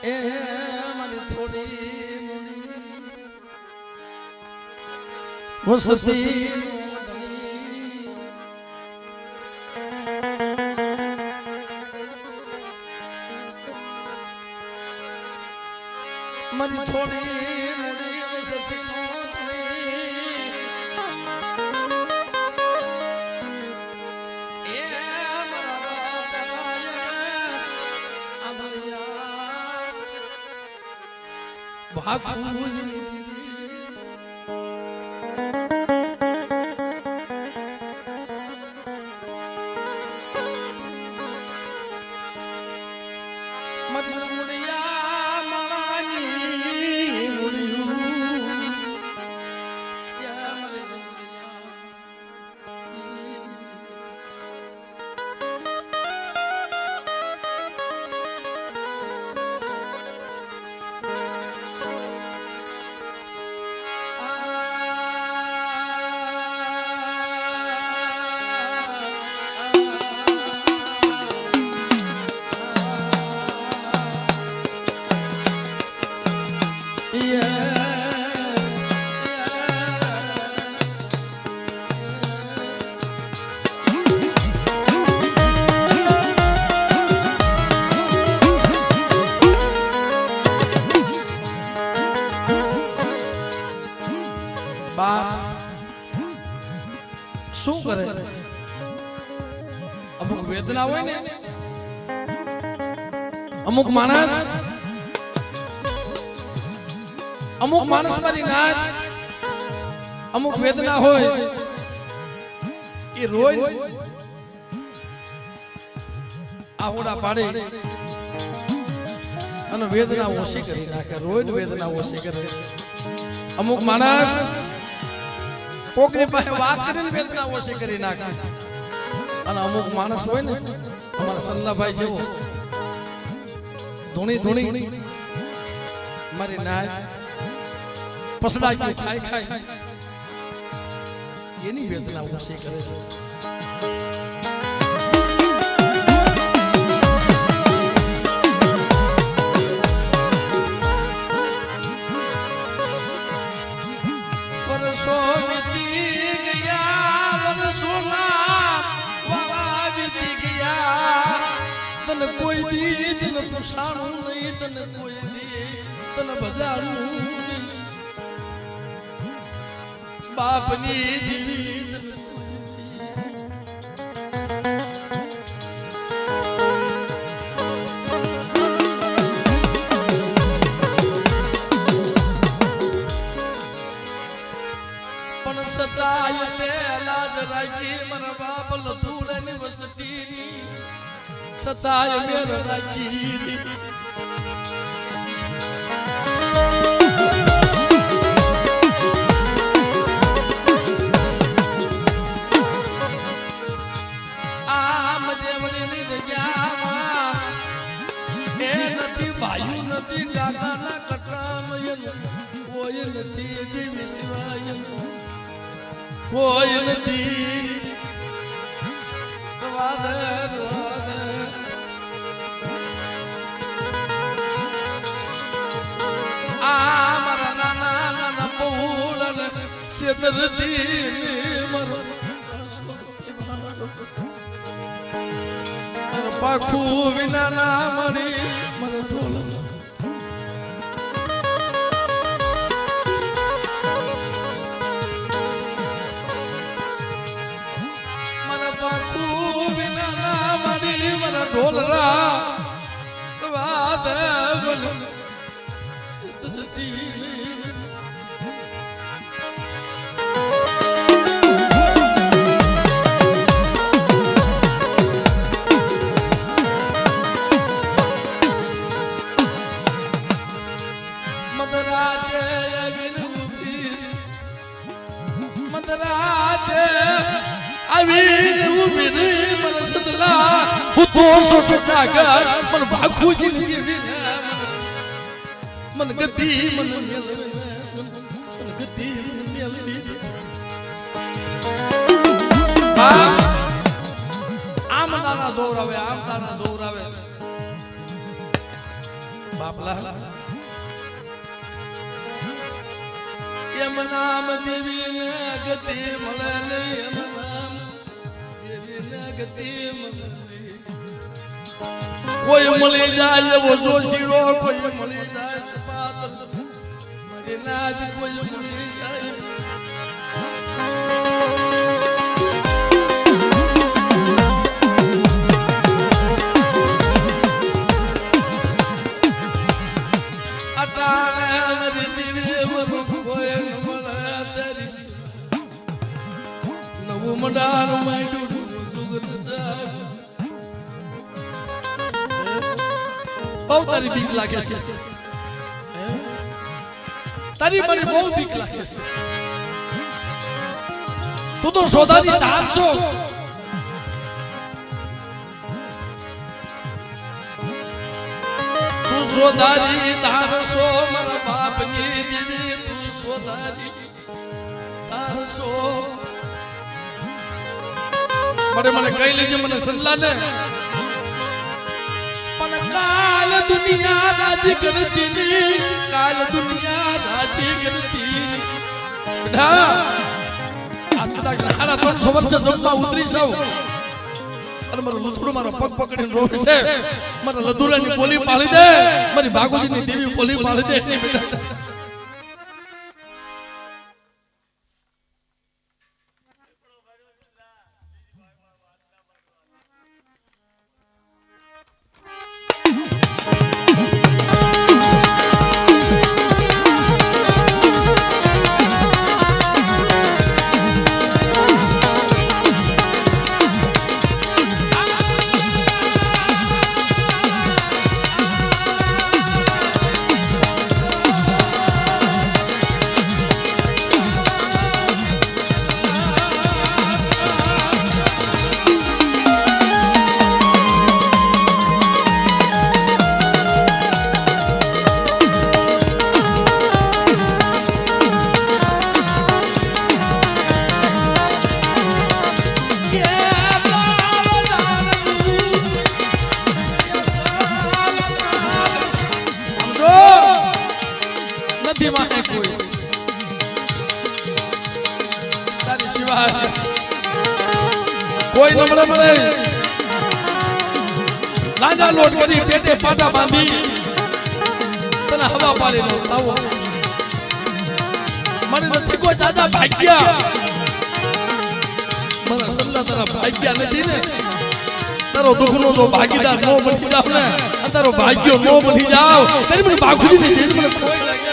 એ મારી થોડી વસતી મારી થોડી મોડી વસતી શું કરે અમુક વેદના હોય ને અમુક માણસ મારી નાત અમુક વેદના હોય એ રોય આવડા પાડે અને વેદના ઓછી કરી નાખે રોય વેદના ઓછી કરે અમુક માણસ કોકની પાસે વાત કરીને વેદના ઓછી કરી નાખે અને અમુક માણસ હોય ને અમારા સલ્લાભાઈ જેવો ધૂણી મારી નાય પસડા ગયું ખાય એની વેદના ઓછી કરે છે તને કોઈ દી તને પુષાણું નહીં તને કોઈ દી તને બજાડું નહીં બાપની દીવી પણ સદાય તે લાજ રાખી મને બાપ લધુડની વસતી સતાય મેર રાખી આમ જેવડીની જગ્યામાં એ નથી ભાઈ નથી કાકાના કટામય કોઈ નથી દેવી સિવાય કોઈ નથી મારા નાના નાના પૌલ સેદરતી પાખું વિના ના મળી મને ઢોલ મને પાખું વિના ના મળી મને ઢોલરા વાત મદરાતે આવીને ઉભી રહી મને સદલા હું તો સોસા ગર મને ભાખું જિંદગી વિના મને ગતિ મને ગતિ મેલવી આમ દાના જોરાવે બાપલા એમ નામ દેવીને ગતિ મળે નહીં, એમ નામ દેવીને ગતિ મળે નહીં. કોઈ મળી જાય એવો જોશીડો, કોઈ મળી જાય સપાત, મારી નાજ કોઈ મળી જાય. બહુ તારી બીક લાગે છે, તારી મને બહુ બીક લાગે છે. તું તો સોદાની ધાર છો. તું સોદાની ધાર છો મારા બાપની દીદી, તું સોદાની ધાર છો. મને કહી લેજે મને સલ્લા ને. પણ કાલ દુનિયા રાજી કરતી ની, કાલ દુનિયા રાજી કરતી. બેટા આ કદાચ હારા 300 વર્ષ જમવા ઉતરી જાવ અને મારો લથડો મારો પગ પકડીને રોવે છે. મારા લદુરાની બોલી પાડી દે, મારી ભાગોજીની દેવી બોલી પાડી દે. બેટા કોઈ નમળે મળે લાંજા લોટ કરી પેટે પાટા બાંધી તને હવા પાડી નો આવો. મને નથી કોઈ દાદા ભાગ્યા, મને સલ્લા તારા ભાગ્યા નથી ને. તારો દુઃખનો તો ભાગીદાર નો બની જાવ ને, તારો ભાગ્યો નો બની જાવ ત્યારે મને બાખુજી ની મને કોઈ લાગે.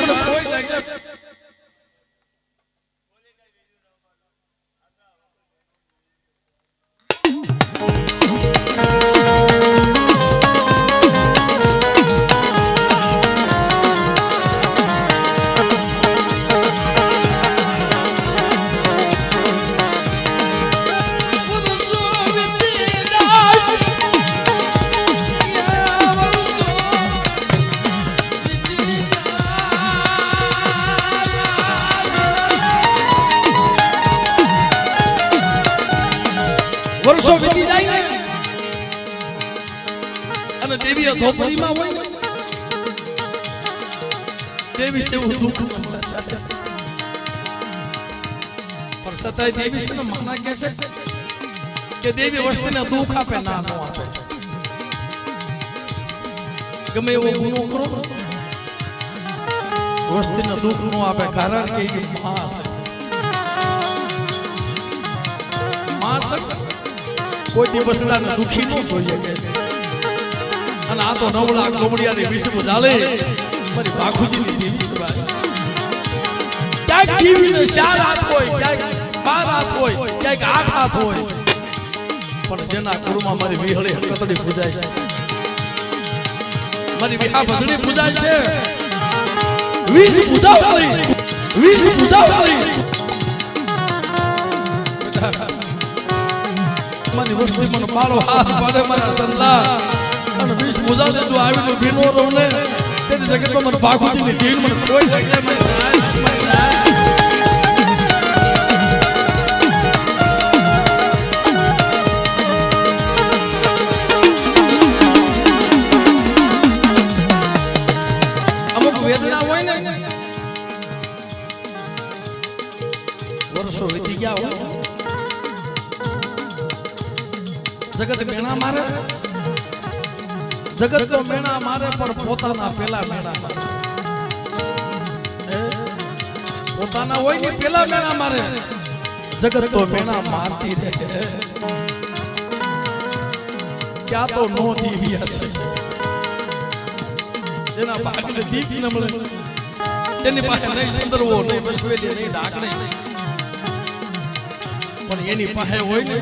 વર્ષો વીતી જાય ને અને દેવી અધોપરીમાં હોય ને, દેવી સેવું દુઃખ પણ સતાય દેવી છે ને માના કે છે કે દેવી વસ્તુને દુઃખ આપે ના નો આપે. ગમે એવો ગુનો કરો વસ્તુને દુઃખ નો આપે, કારણ કે એ માં છે. કોઈ દિવસડાને દુખી ન જોઈએ કે. અને આ તો 9 લાખ લોમડિયાની વિસબુ ચાલે મારી બાખુજીની દેવી સવાય. ક્યાંક દેવીને 4 હાથ હોય, ક્યાંક 12 હાથ હોય, ક્યાંક 8 હાથ હોય, પણ જેના કુળમાં મારી વિહળી કતડી પૂજાય છે, મારી વિહા ભગડી પૂજાય છે. 20 પૂજાવાળી 20 પૂજાવાળી મારી વસ્તી મને પાળો હાથ પાડે મારા સલ્લા અને 20 પૂજાને જો આવીને ભીનો રહું ને તેની જગ્યાએ મને બાખુજીની દેવી મને કોઈ જગ્યાએ જગત મેણા મારે, જગત તો મેણા મારે પણ પોતાના પેલા મેણા મારે. પોતાના હોય ને પેલા મેણા મારે, જગત તો મેણા મારતી રહે. ક્યાં તો નો દીવી હશે, જેના ભાગને દીપ ન મળે, તેની પાસે નહીં સુંદરવો, નહીં વસવેલી, નહીં ડાકણી, પણ એની પાસે હોય ને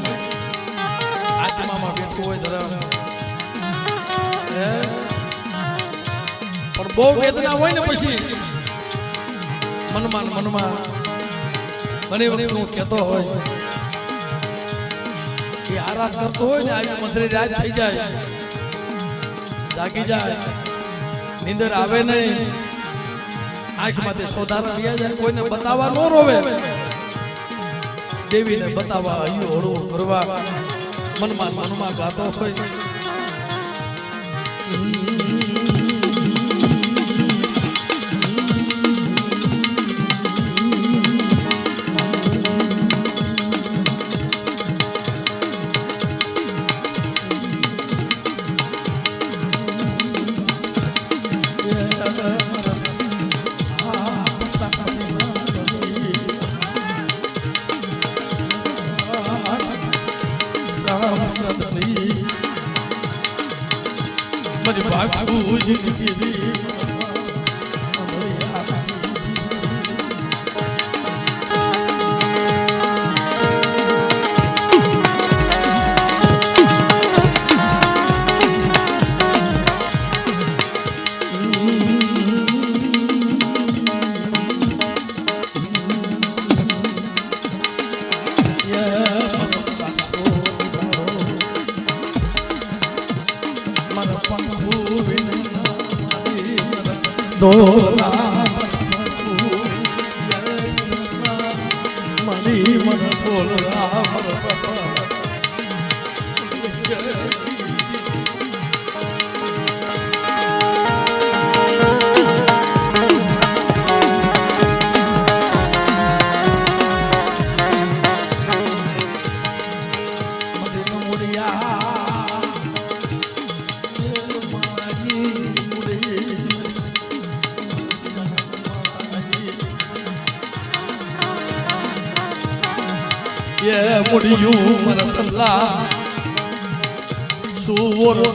આત્મામાં બેઠું હોય ધરમ. પણ બહુ વેદના હોય ને પછી મનમાં ઘણી વખત હું કહેતો હોય કે આરાધ કરતો હોય ને આવી મંદિરે રાત થઈ જાય, જાગી જાય, નીંદર આવે નહીં, આંખમાંથી સોધારા રહ્યા જાય, કોઈને બતાવવા ન રોવે, દેવીને બતાવવા હૈયું હળવું કરવા મનમાં ગાતો હોય. મારી બાપુ જિંદગી મની મન બોલ રામ முடியும் மனசெல்லாம் சூவரோ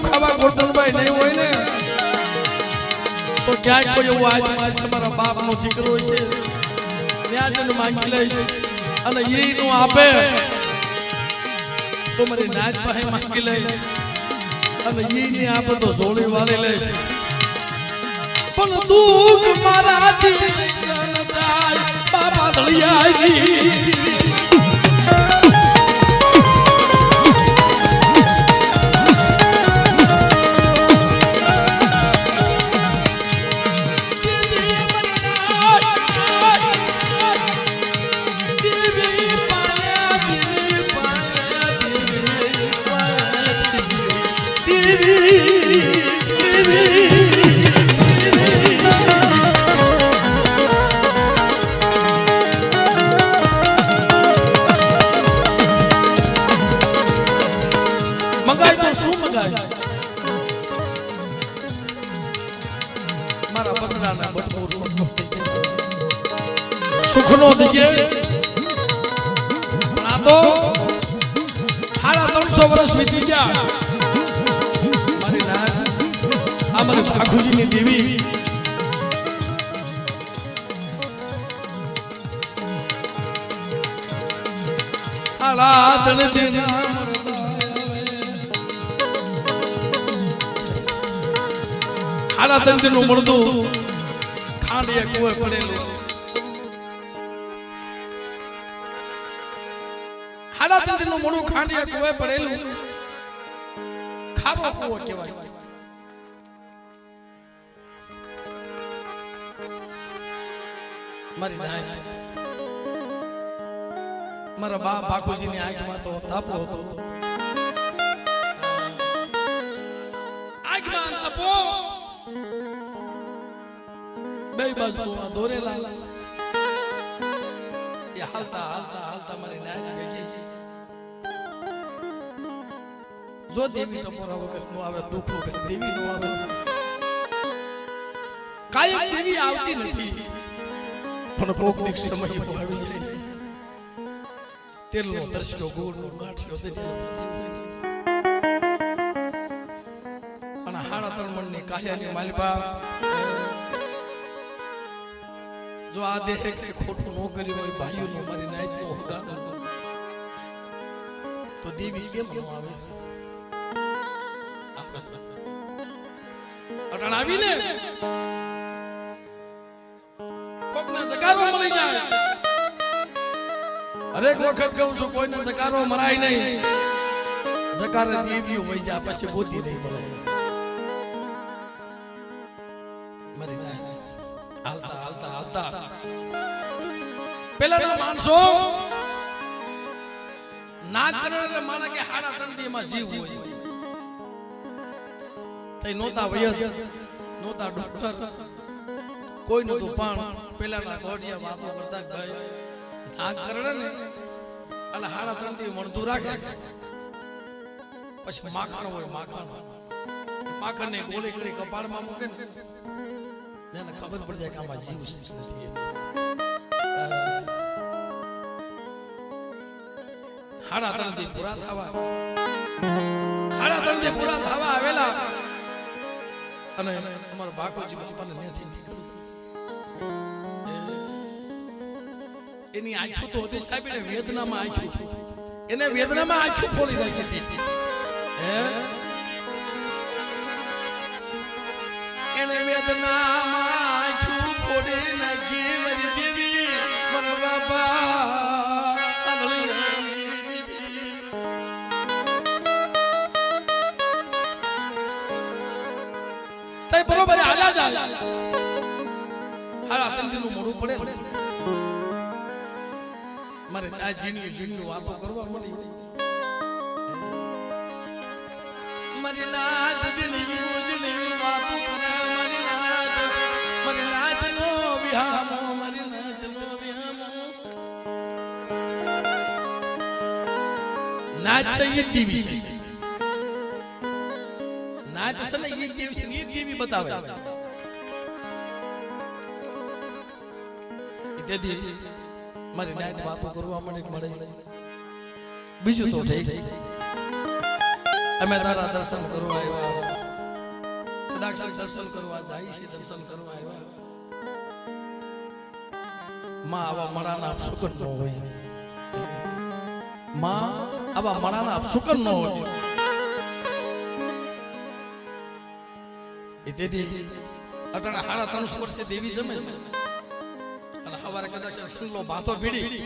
ખાવા ગોરધનભાઈ નહીં હોય ને તો ક્યાંક કોઈ એવું આજ તમારા બાપનો દીકરો છે ત્યાં જઈને માંગી લઈશ અને એ નું આપે તો મારી નાચ પાસે માંગી લઈશ અને એ નહીં આપે તો જોડી વાળી લઈશ. પણ દુઃખ મારાથી બાપા ધળિયા સુખનો દીજે આ તો 350 વર્ષ વીતી ગયા. મારી નાત આ મારી ઠાકોરજીની દેવી આલાદન દેના આલાદન દેનું મળતું ખાંડિયા કુવે પડેલું હાડા ત્રણ મોડું ખાંડીએ કુએ પડેલું ખારો કુવો કહેવાય. મારી નાય મારા બા બાપુજીની આંખમાં તો તાપો હતો. આંખમાં તાપો બે બાજુ દોરેલા એ હાલતા હાલતા હાલતા મારી નાય ગઈ. જો દેવી ટપોરા વગર નો આવે, દુઃખ વગર દેવી નો આવે. કાયમ દેવી આવતી નથી પણ કોકનિક સમય આવી જાય. તેલનો તરસ્યો ગોળનો ગાંઠિયો અને હાડા ત્રણ મણની કાયાની માલપા જો આ દેહે કઈ ખોટું ન કર્યું હોય, ભાઈઓનો મારી નાઈટ નો હગા તો દેવી કેમ ન આવે? અટણ આવીને કોકને જગારો મળી જાય. હરેક વખત કહું છું કોઈને જકારો મરાય નહીં. જકારે દેવીઓ વઈ જા પછી બોધી નહીં મળે. મરી જાય હાલતા હાલતા હાલતા. પેલાના માણસો ના કરે એટલે માણા કે હાડા તંતીમાં જીવ હોય. તઈ નોતા વયદ નોતા ડોક્ટર કોઈ નતું. પણ પેલાના ગોડિયા વાતો કરતા ભાઈ આ કરડે ને એટલે હાડા ત્રણ થી મળતું રાખે. પછી માખણ હોય, માખણ ને ગોળી કરી કપાળમાં મૂકે ને એને ખબર પડી જાય કે આમાં જીવ નથી. હાડા ત્રણ થી પૂરા થવા આવેલા અને અમારા બાકોજી બાપાને ત્યાંથી નીકળ્યું. એની આંખો તો હતી સાહેબ, એને વેદનામાં આંખો, એને વેદનામાં આંખો ખોલી નાખી હતી. એને વેદનામાં આંખો ખોલી નાખી મારી દેવી મારા બાપા. તઈ બરોબર હાલા જાય હાલા તંદીનું મોઢું પડે મારે આ જીની વાતો કરવા મળી. મારી નાત જીની વાતો કરે. મારી નાત નો વિહામો, મારી નાત નો વિહામો. નાચ છે એ દેવી છે. નાચ છે ને એ દેવી છે, એ દેવી બતાવે. તેથી મારી નાયત વાતો કરવા મળે. બીજું તો થઈ અમે તારા દર્શન કરવા આવ્યા. કદાચ દર્શન કરવા જાય છે, દર્શન કરવા આવ્યા. માં આવા મણાના અપશુકન ન હોય. માં આવા મણાના અપશુકન ન હોય. તેથી અટાણા 350 વર્ષે દેવી જમે છે. સવારે કદાચ સંગલો બાતો ભીડી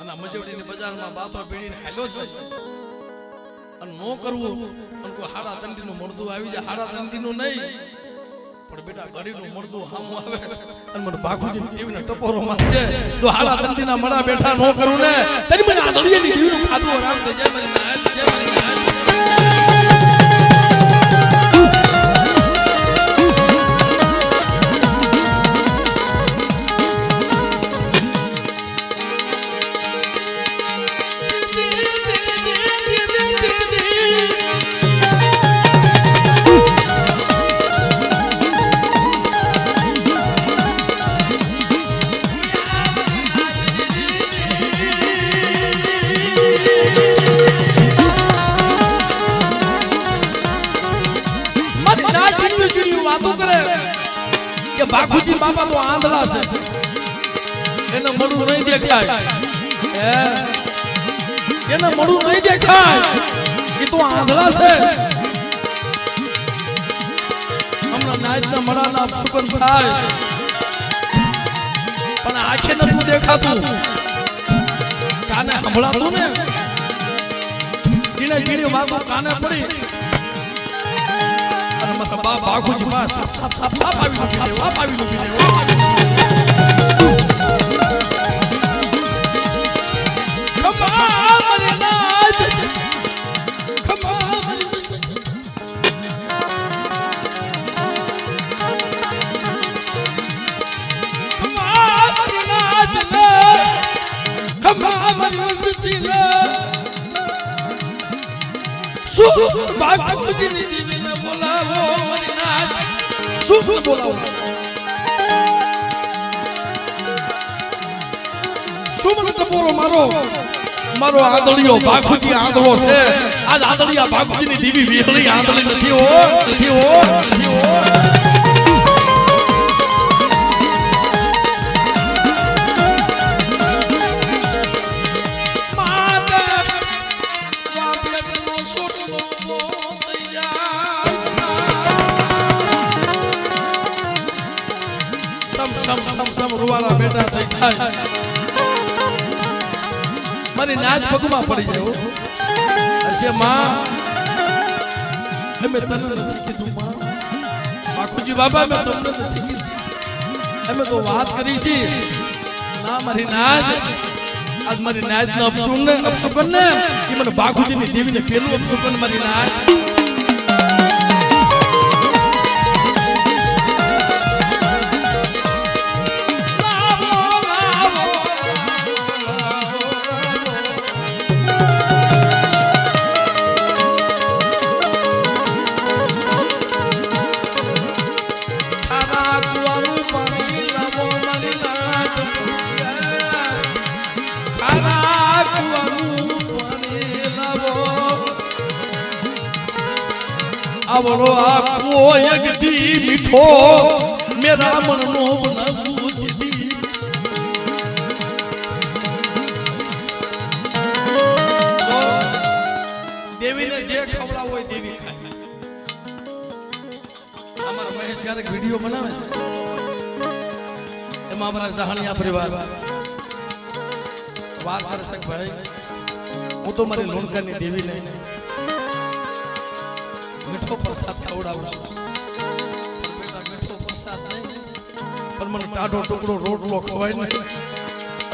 અને મજવડીની બજારમાં બાતો ભીડીને હાલ્યો જ અને નો કરવું અને કોઈ હાડા તંડીનું મળદું આવી જાય. હાડા તંડીનું નહીં પણ બેટા ગરીબનું મળદું હામું આવે અને મને બાપુજી દેવીને ટપોરો મારજે તો હાડા તંડીના મળા બેઠા નો કરું ને તરી મને આ દળિયાની દેવીનું ખાધું આરામ થઈ જાય. મને નાય જય મને નાય. બાપુજી બાપા તો આંધળા છે, એને મળું નહીં દેખાય. એને મળું નહીં દેખાય, એ તો આંધળા છે. હમણાં નાયતના મળાના અપશુકન થાય પણ આંખે નતું દેખાતું. કાને સંભળાતું ને જીણે જીણે વાતો કાને પડી અને મત બાગુજી માં સાપ આવી બાગુજી ની દીવીને બોલાવો મારી નાથ શું બોલાવો શું મને તપોરો મારો આંધળિયો બાગુજી આંધળો છે આજ આંધળિયા બાગુજી ની દીવી વિહળી આંધળી નથી હો રૂવાળા બેટા થઈ જાય મારી નાચ પગમાં પડી જાય હશે માં અમે તને નથી કીધું માં બાપુજી બાબા મેં તમને નથી કીધું અમે તો વાત કરી છે ના મારી નાચ આજ મારી નાચ નો અપશુકન ને એ મને બાપુજી ની દેવીને પેલું અપશુકન મારી નાચ आवड़ो आखो यगदी मिठो मेरा मन नो बनावू दीदी देवी ने जे खवड़ा होय देवी खाय हमारा महेश गारे वीडियो बनावे छे एमा हमारा जहानिया परिवार बात कर सक भाई वो तो मारी लोणका ની देवी ने મીઠો પ્રસાદ ખવડાવું છું બેટા મીઠો પ્રસાદ નહીં પણ મને ટાઢો ટુકડો રોટલો ખવાય ને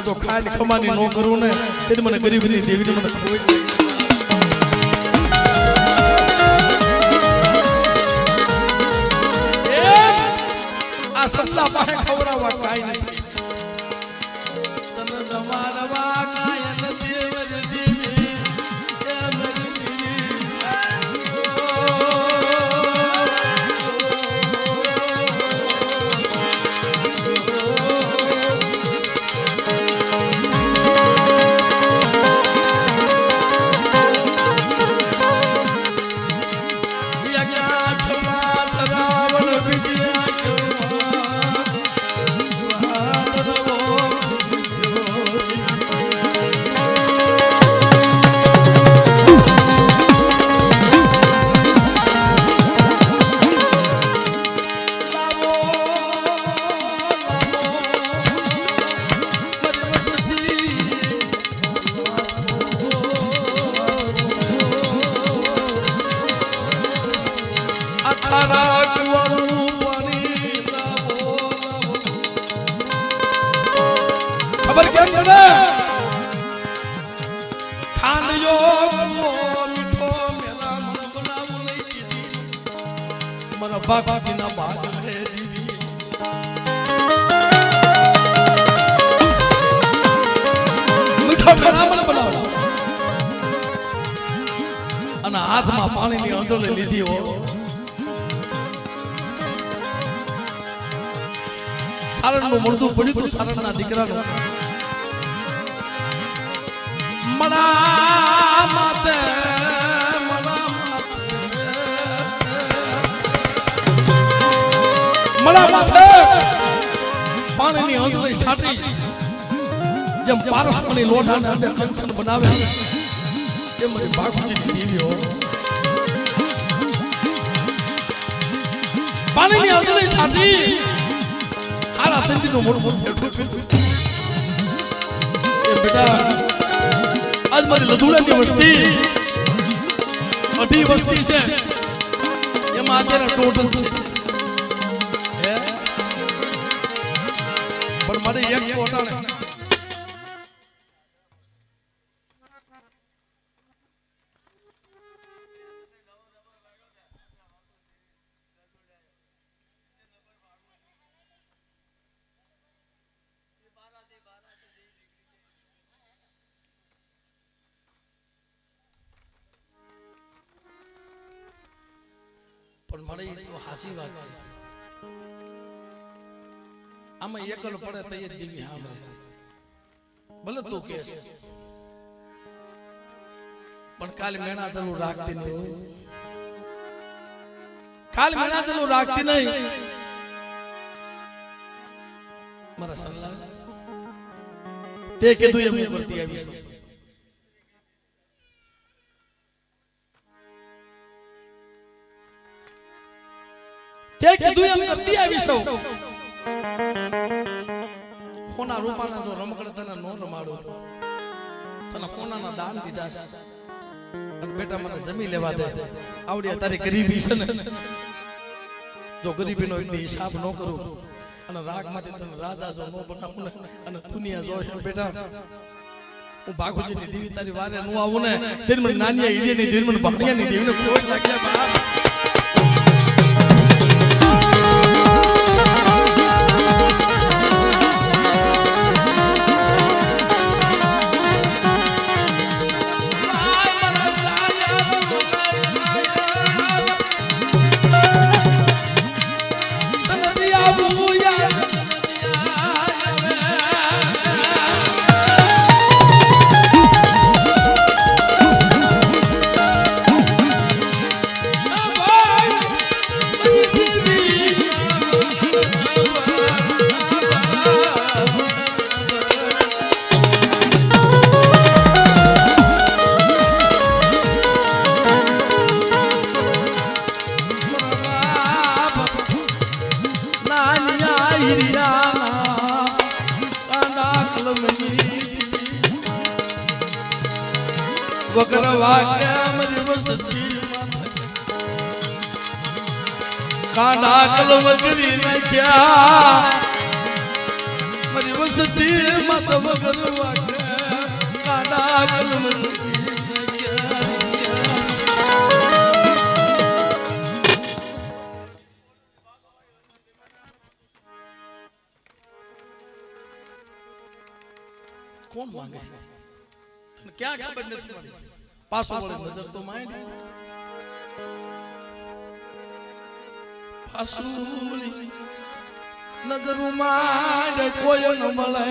તો ખાલી ખમાની નો કરું ને તે મને ગરીબની દેવીને મને ખવાય આ સસલા પાસે ખવડાવવા કાઈ નથી તને જમાડવા કાય નથી દેવી खबर क्या करे खान यो मीठो मेरा मन बनावू नहीं दीदी मरा बागुजी ना बाग है दीदी मीठो मेरा मन बनावू અને હાથમાં પાણીની અંદોલે લીધી હો સારણનું મળતું પડ્યું તો સારણના દીકરાનું મલા માતે પાણીની અંદોલે છાટી જેમ પારસમણી લોઢાને અંડે કંચન બનાવે એ મારી બાગુજીની દેવી હો પાણીની અંદોલે છાટી આલા તંદીનો મોટો મોટો બેઠો એ બેટા આજ મારી લધુડાની વસ્તી અઢી વસ્તી છે એમાં અત્યારે ટોટલ છે પણ મારે એક કોટાણે પણ મને તો હાસી વાત છે આમાં એકલ પડે તો એ દેવી હામે ભલે તું કેસ પણ કાલ મેણા જરૂર રાખતી નહીં કાલ મેણા જરૂર રાખતી નહીં મારા સલ્લા તે કીધું એમ કરતી આવી છે તે કીધું એમ કરતી આવી સૌ હોના રૂપાના જો રમકડ તને નો રમાડો તને હોનાના દાન દીધા છે અને બેટા મને જમી લેવા દે આવડી તારી ગરીબી છે ને જો ગરીબીનો એક હિસાબ ન કરું અને રાગમાંથી તને રાજા જો નો બનાવું ને અને દુનિયા જો છે બેટા હું ભાગુજીની દેવી તારી વારે નું આવું ને તેરી મને નાનિયા ઈરીની દેવી મને ભાણિયાની દેવીને કોઈ લાગ્યા બાપ કાંડા કલમ કરી નાખ્યા મારી વસતી મત વગર વાગ્યા કાંડા કલમ કોણ માંગે તને ક્યાં ખબર નથી પડી પાછો વળે નજર તો માંડ પાસુલી નજર માંડ કોઈ ન મળે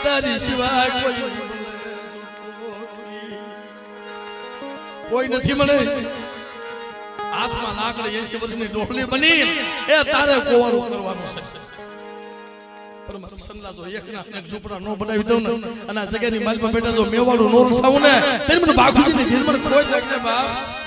તારી સિવાય કોઈ નથી મળે હાથમાં લાકડી 80 વર્ષની ડોકલી બની એ તારે કોવાનું કરવાનું છે પણ મારા સલ્લા જો એક ના એક ઝૂંપડા નો બનાવી દઉં ને અને આ જગ્યાની માલમાં બેઠા જો મેવાડું નો રસાવું ને તેની મને બાગુજીની દિલ મને કોઈ લાગે બાપ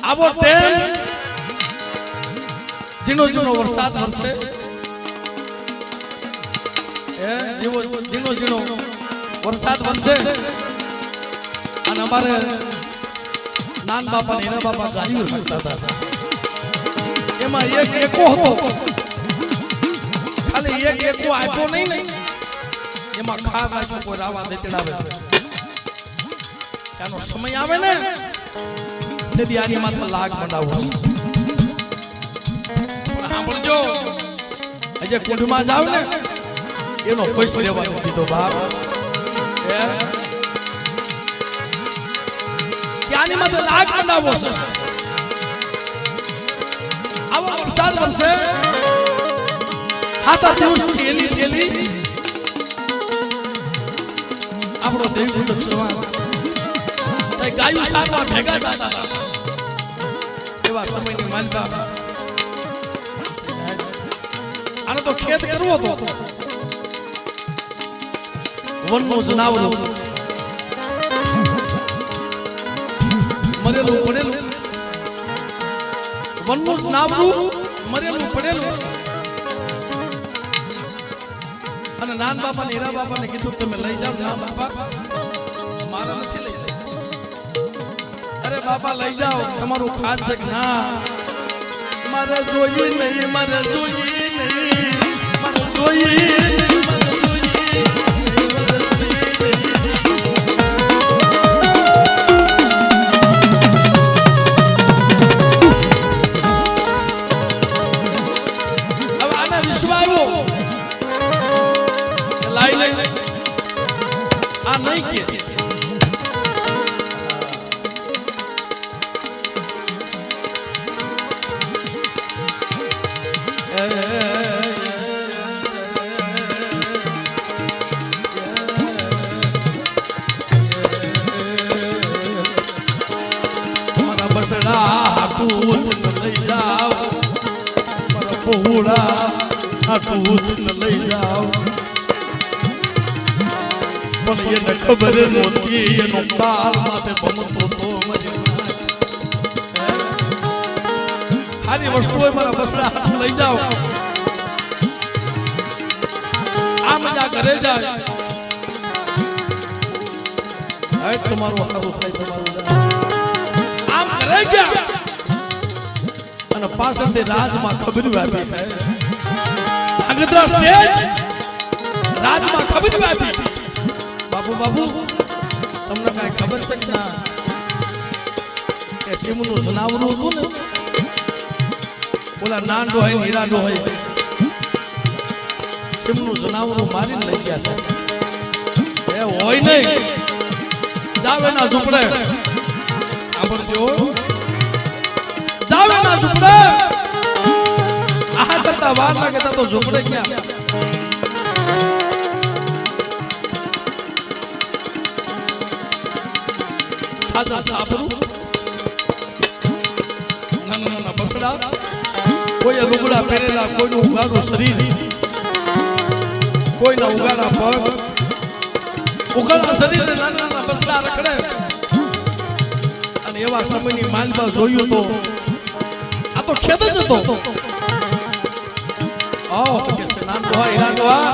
આવો ટેમ જીનો વરસાદ વરસે જીનો વરસાદ વરસે અને અમારે નાન બાપા ને એના બાપા ગાયું શકતા હતા એમાં એક એકો હતો ખાલી એક એકો આપ્યો નહીં એમાં ખાવા આપ્યો કોઈ રાવા દે ચડાવે ત્યાંનો સમય આવે ને તેથી આની માથે લાગ મંડાવું સાંભળજો આજે કુંડમાં જાવ ને એનો ખુશ લેવાનો કીધો બાપ ક્યાંની માં લાગ બનાવો છે આવો વરસાદ વરસે હાથા દિવસ થેલી આપણો દેવ ગુજક સમાજ તે ગાયું સાતવા ભેગા થતા એવા સમયની માલબા આને તો ખેત કરવો હતો વનનું જનાવર મરેલું પડેલું વનનું જનાવર મરેલું પડેલું અને નાન બાપા ને હીરા બાપા ને કીધું તમે લઈ જાઓ ના બાપા મારા નથી લઈ જાય અરે બાપા લઈ જાઓ તમારું ખાસ છે કે ના મારે જોઈએ નહીં મારે જોઈએ નહીં મારે જોઈએ બસડા ટૂત લઈ જાઓ મારા પહોળા ટૂત લઈ જાઓ પણ એને ખબર નહોતી એનો કાલ માથે બનતો તો મરી સારી વસ્તુ હોય મારા બસડા લઈ જાઓ આ મજા ઘરે જાય હવે તમારું સારું થાય તમારું આમ કરે ગયા અને પાછળથી રાજમાં ખબર આપી આગળના સ્ટેજ રાજમાં ખબર આપી બાબુ બાબુ તમને કઈ ખબર છે કે ના કે સિમનું જનાવરું હતું ને ઓલા નાંડો હોય હીરાડો હોય સિમનું જનાવરું મારીને લઈ ગયા છે એ હોય નહીં જાવ એના ઝૂંપડે સાંભળજો જાવ એના ઝૂંપડે આ કરતા વાર લાગે તો ઝૂંપડે ક્યાં સાચા સાપરું નાના નાના બસડા કોઈ લુગડા પહેરેલા કોઈનું ઉગાડું શરીર કોઈના ઉગાડા પગ ઉગાડા શરીર નાના નાના બસડા રખડે અને એવા સમયની માલબા જોયું તો આ તો ખેત જ હતો આવો કે નાન દોહા હીરા દોહા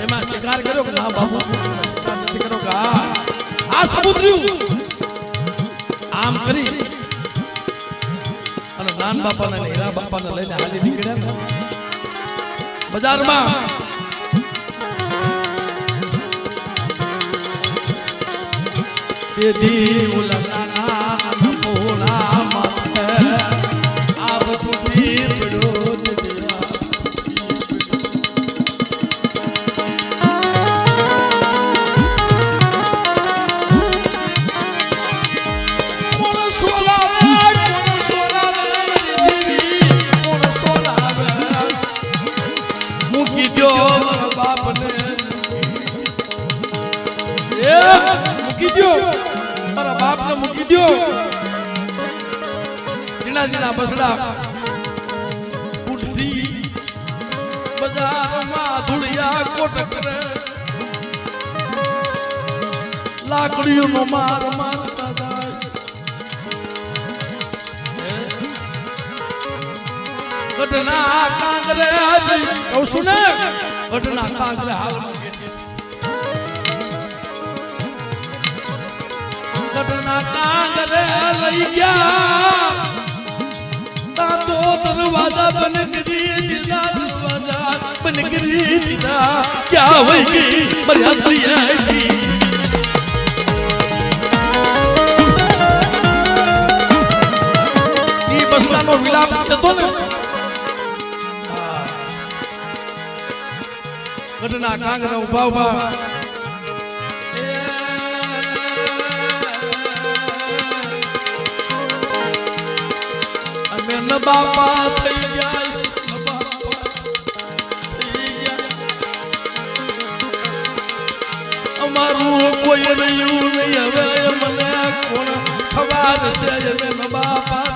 એમાં શિકાર કર્યો કે ના બાબુ શિકાર નથી કર્યો કે આ સમુદ્ર્યું આમ કરી અને નાન બાપાને હીરા બાપાને લઈને હાલી નીકળ્યા બજારમાં ये दीवल नाना मोला मत अब तुझे बड़ो दिया मोर सोला मुकी दो बाप ने ये मुकी दो મારા બાપને મૂકી દો જીના જીના બસડા ઉઠતી બજારમાં ધૂળિયા કોટ કરે લાકડીઓનો માર મારતા જાય ઘટના કાંગરે કહું છું ને ઘટના કાંગરે હાલમાં ઘટના કાંગરે લઈ ગયા તા તો દરવાજા બન કરી દીધા દરવાજા બન કરી દીધા ક્યાં હોય ગઈ મર્યાદા આવી ઈ બસલાનો વિલાપ થતો ને ગઢના કાંગરા ઉભા ઉભા અમે ન બાપા થઈ ગયા અમારું કોઈ રહ્યું નહીં હવે મને કોણ ખબર છે અમે ન બાપા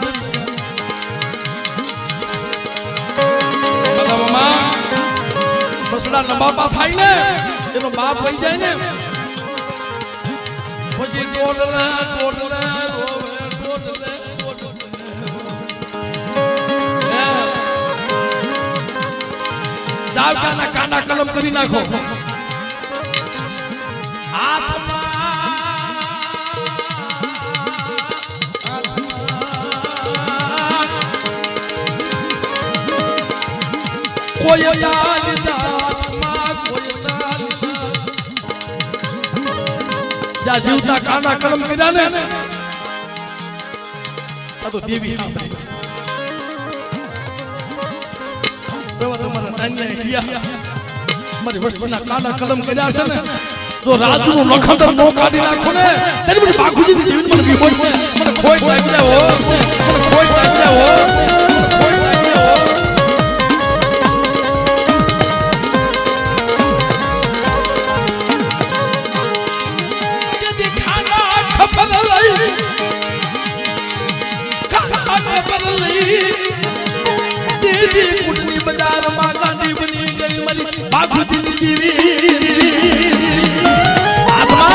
બસડા ના બાપા થાય ને એનો બાપ વહી જાય ને પછી ટોટલા જાવકાના કાંડા કલમ કરી નાખો કોઈ જીવતા કાંડા કલમ કર્યા ને આ તો દેવી મારી વસ્તુના કાંડા કલમ કર્યા છે ને જો રાજનું નખંદર નો કાઢી નાખો ને તેની બધી બાકુજીની જીવન મને વિમોચ મને ખોટ લાગી જાય હો મને ખોટ લાગી જાય હો મને ખોટ લાગી જાય હો बाजार में गांधी बनी गई मरी बाबूजी जीवी आत्मा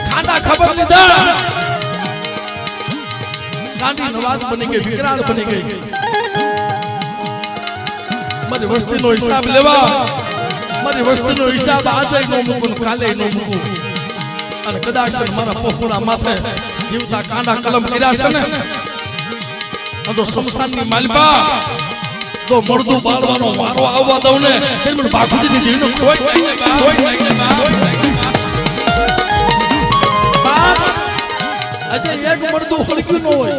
खाना खबर लीधा गांधी नवाज बनी गई विकराल बनी गई मारी वस्ती नो हिसाब लेवा मारी वस्ती नो हिसाब आज नो मुकुन काले नो मुकु અને કદાચ મારા પોપડા માથે જીવતા કાંડા કલમ કર્યા છે ને તો શમશાનની માલબા તો મરદું બાળવાનો વારો આવવા દઉં ને ફેર મને બાકુજીની જીવનો કોઈ આજે એક મરદું હળગ્યું ન હોય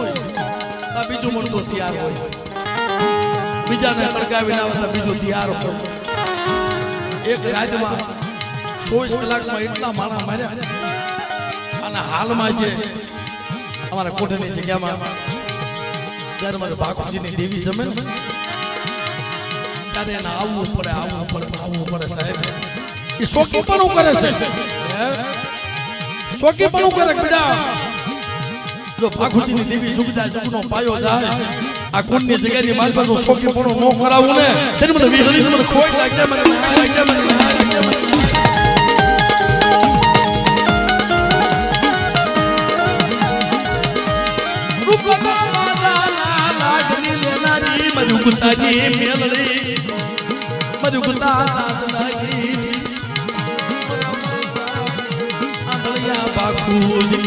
તો બીજું મરદું તૈયાર હોય બીજાને હળગાવીને આવે તો બીજું તૈયાર હોય એક રાતમાં 24 કલાકમાં એટલા મારા માર્યા અને હાલમાં જે અમારા કોઠાની જગ્યામાં જ્યારે મારા બાકુજીની દેવી જમે ને ત્યારે એને આવવું પડે સાહેબ એ શોકીપણું કરે છે શોકીપણું કરે બેટા જો બાકુજીની દેવી જુગજા જુગનો પાયો જાય આ કુંડની જગ્યાની માલ પર શોકીપણું ન કરાવું ને તેને મને વિહળી મને ખોટ લાગે મને મરુગતાની મેલડી મરુગતા નાગી આંગળિયા બાકુજી